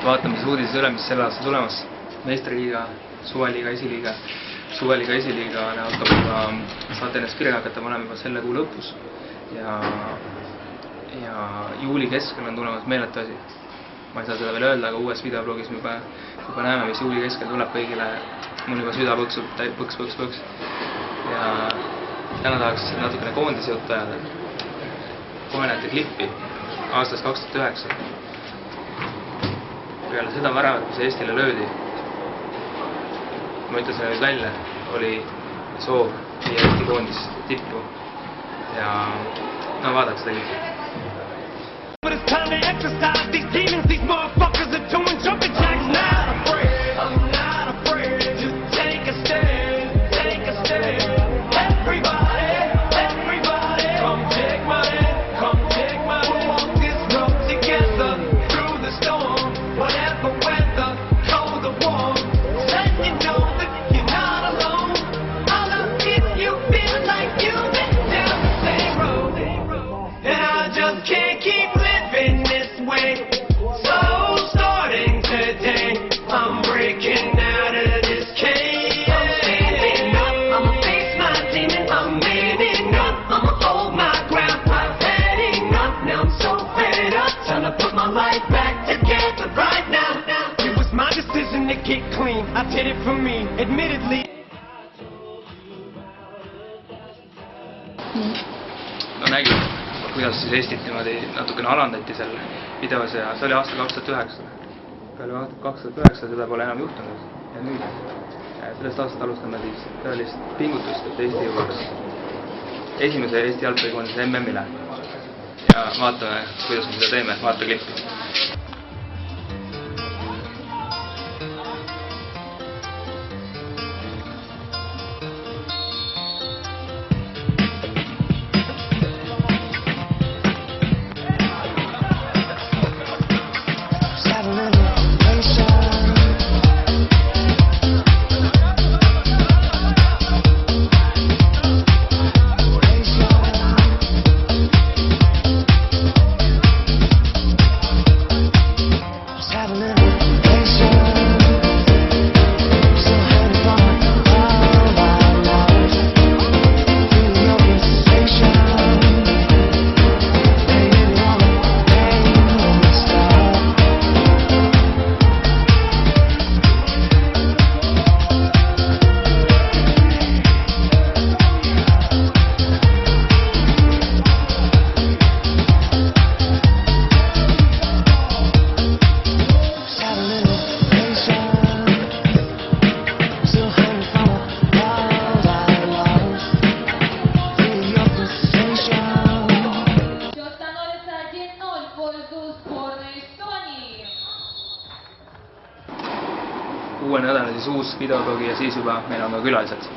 vaatame siis uudised üle, mis sel aastal tulemas. Meistriliiga, suveliiga, esiliiga. Suveliiga, esiliiga hakkab juba, saate ennast kirja hakata panema juba selle kuu lõpus. Ja juuli keskel on tulemas meeletu asi. Ma ei saa seda veel öelda, aga uues videoblogis me juba näeme, mis juuli keskel tuleb kõigile. Mul juba süda põks. Ja täna tahaks natukene koondise juttu ajada. Kohe näete klippi aastast 2009. Peale seda väravat, mis Eestile löödi, ma ütlen selle nüüd välja, oli soov viia Eesti koondis tippu. Ja no vaadake seda klippi. But it's time to exercise these demons, these motherfuckers are doing jumping jacks now. I'm not afraid to take a stand, everybody, come take my hand, we'll walk this road together, through the storm, whatever weather, cold or warm, letting you know that you're not alone, all up if you feel like you've been down the same road, and I just can't keep this way. So starting today, I'm breaking out of this cage. I'm standing up, I'ma face my demon. I'm manning up, I'ma hold my ground. I've had enough, now I'm so fed up. Time to put my life back together right now. It was my decision to get clean, I did it for me, admittedly. No nägid, kuidas siis Eestit niimoodi natukene alandati seal videos ja see oli aasta 2009. Peale 2009 seda pole enam juhtunud ja nüüd sellest aastast alustame siis tõelist pingutust, et Eesti jõuaks esimese Eesti jalgpallikoondise MM-ile ja vaatame, kuidas me seda teeme, vaata klippi. Uue nädala siis uus videoblogi ja siis juba meil on ka külalised.